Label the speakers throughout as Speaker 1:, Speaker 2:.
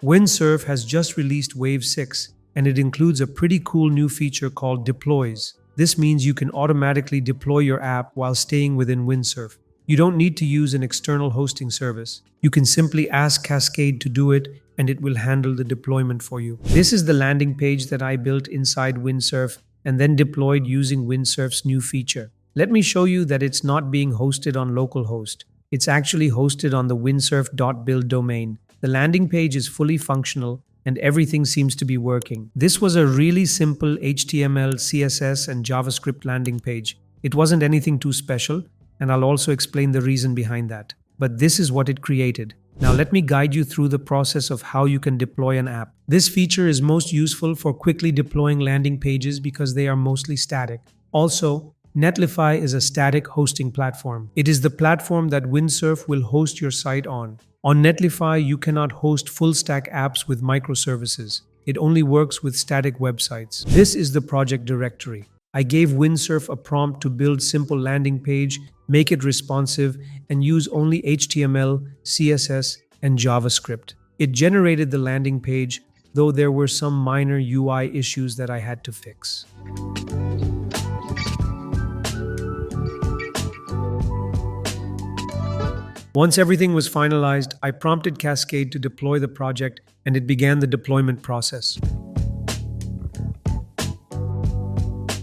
Speaker 1: WindSurf has just released Wave 6, and it includes a pretty cool new feature called Deploys. This means you can automatically deploy your app while staying within WindSurf. You don't need to use an external hosting service. You can simply ask Cascade to do it, and it will handle the deployment for you. This is the landing page that I built inside WindSurf and then deployed using WindSurf's new feature. Let me show you that it's not being hosted on localhost. It's actually hosted on the windsurf.build domain. The landing page is fully functional and everything seems to be working. This was a really simple HTML, CSS, and JavaScript landing page. It wasn't anything too special, and I'll also explain the reason behind that. But this is what it created. Now let me guide you through the process of how you can deploy an app. This feature is most useful for quickly deploying landing pages because they are mostly static. Also, Netlify is a static hosting platform. It is the platform that WindSurf will host your site on. On Netlify, you cannot host full-stack apps with microservices. It only works with static websites. This is the project directory. I gave WindSurf a prompt to build simple landing page, make it responsive, and use only HTML, CSS, and JavaScript. It generated the landing page, though there were some minor UI issues that I had to fix. Once everything was finalized, I prompted Cascade to deploy the project, and it began the deployment process.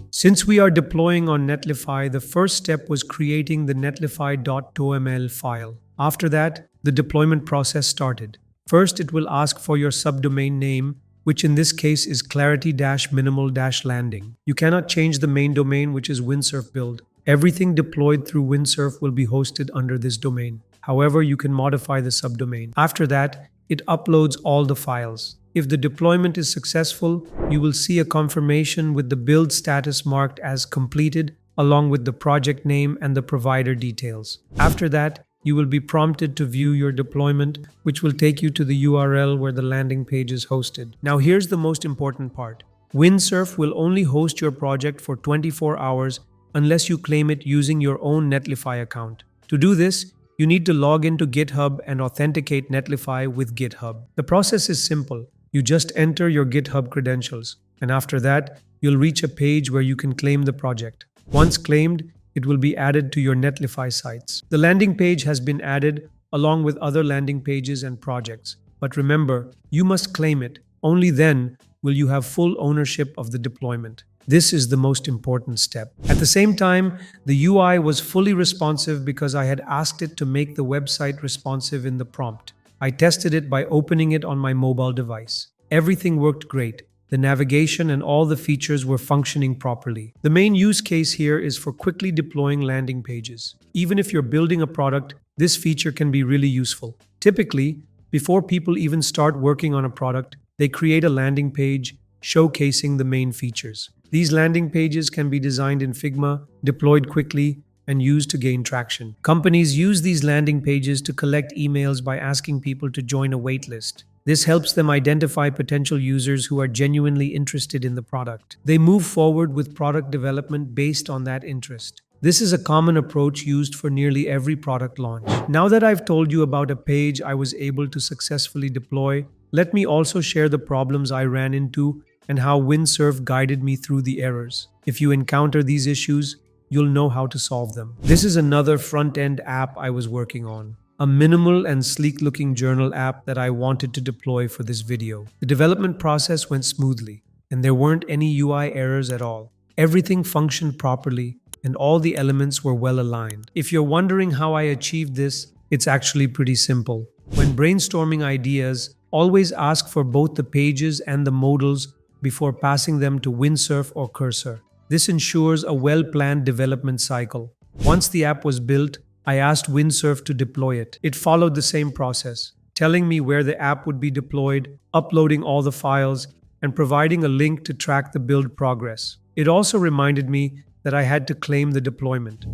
Speaker 1: Since we are deploying on Netlify, the first step was creating the netlify.toml file. After that, the deployment process started. First, it will ask for your subdomain name, which in this case is clarity-minimal-landing. You cannot change the main domain, which is WindSurf build. Everything deployed through WindSurf will be hosted under this domain. However, you can modify the subdomain. After that, it uploads all the files. If the deployment is successful, you will see a confirmation with the build status marked as completed, along with the project name and the provider details. After that, you will be prompted to view your deployment, which will take you to the URL where the landing page is hosted. Now here's the most important part. WindSurf will only host your project for 24 hours unless you claim it using your own Netlify account. To do this, you need to log into GitHub and authenticate Netlify with GitHub. The process is simple. You just enter your GitHub credentials, and after that, you'll reach a page where you can claim the project. Once claimed, it will be added to your Netlify sites. The landing page has been added along with other landing pages and projects. But remember, you must claim it. Only then will you have full ownership of the deployment. This is the most important step. At the same time, the UI was fully responsive because I had asked it to make the website responsive in the prompt. I tested it by opening it on my mobile device. Everything worked great. The navigation and all the features were functioning properly. The main use case here is for quickly deploying landing pages. Even if you're building a product, this feature can be really useful. Typically, before people even start working on a product, they create a landing page showcasing the main features. These landing pages can be designed in Figma, deployed quickly, and used to gain traction. Companies use these landing pages to collect emails by asking people to join a waitlist. This helps them identify potential users who are genuinely interested in the product. They move forward with product development based on that interest. This is a common approach used for nearly every product launch. Now that I've told you about a page I was able to successfully deploy, let me also share the problems I ran into and how WindSurf guided me through the errors. If you encounter these issues, you'll know how to solve them. This is another front-end app I was working on. A minimal and sleek-looking journal app that I wanted to deploy for this video. The development process went smoothly, and there weren't any UI errors at all. Everything functioned properly, and all the elements were well aligned. If you're wondering how I achieved this, it's actually pretty simple. When brainstorming ideas, always ask for both the pages and the modals before passing them to WindSurf or Cursor. This ensures a well-planned development cycle. Once the app was built, I asked WindSurf to deploy it. It followed the same process, telling me where the app would be deployed, uploading all the files, and providing a link to track the build progress. It also reminded me that I had to claim the deployment.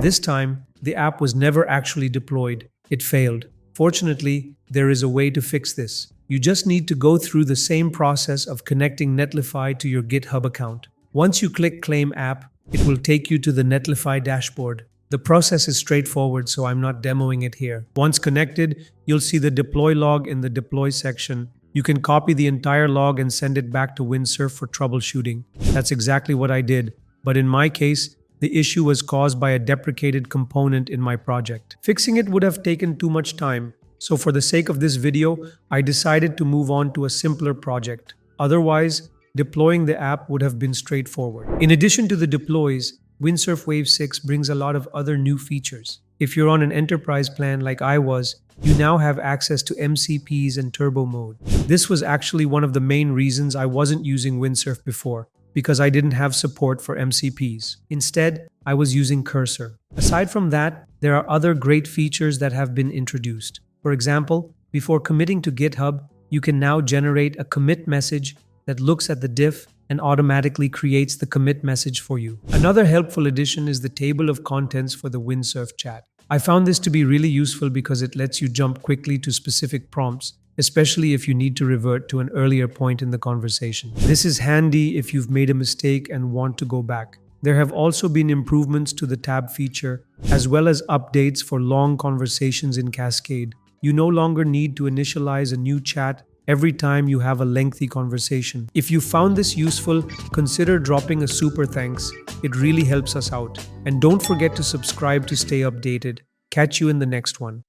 Speaker 1: This time, the app was never actually deployed. It failed. Fortunately, there is a way to fix this. You just need to go through the same process of connecting Netlify to your GitHub account. Once you click Claim App, it will take you to the Netlify dashboard. The process is straightforward, so I'm not demoing it here. Once connected, you'll see the deploy log in the deploy section. You can copy the entire log and send it back to WindSurf for troubleshooting. That's exactly what I did, but in my case, the issue was caused by a deprecated component in my project. Fixing it would have taken too much time, so for the sake of this video, I decided to move on to a simpler project. Otherwise, deploying the app would have been straightforward. In addition to the deploys, WindSurf Wave 6 brings a lot of other new features. If you're on an enterprise plan like I was, you now have access to MCPs and turbo mode. This was actually one of the main reasons I wasn't using WindSurf before, because I didn't have support for MCPs. Instead, I was using Cursor. Aside from that, there are other great features that have been introduced. For example, before committing to GitHub, you can now generate a commit message that looks at the diff and automatically creates the commit message for you. Another helpful addition is the table of contents for the WindSurf chat. I found this to be really useful because it lets you jump quickly to specific prompts, especially if you need to revert to an earlier point in the conversation. This is handy if you've made a mistake and want to go back. There have also been improvements to the tab feature, as well as updates for long conversations in Cascade. You no longer need to initialize a new chat every time you have a lengthy conversation. If you found this useful, consider dropping a super thanks. It really helps us out. And don't forget to subscribe to stay updated. Catch you in the next one.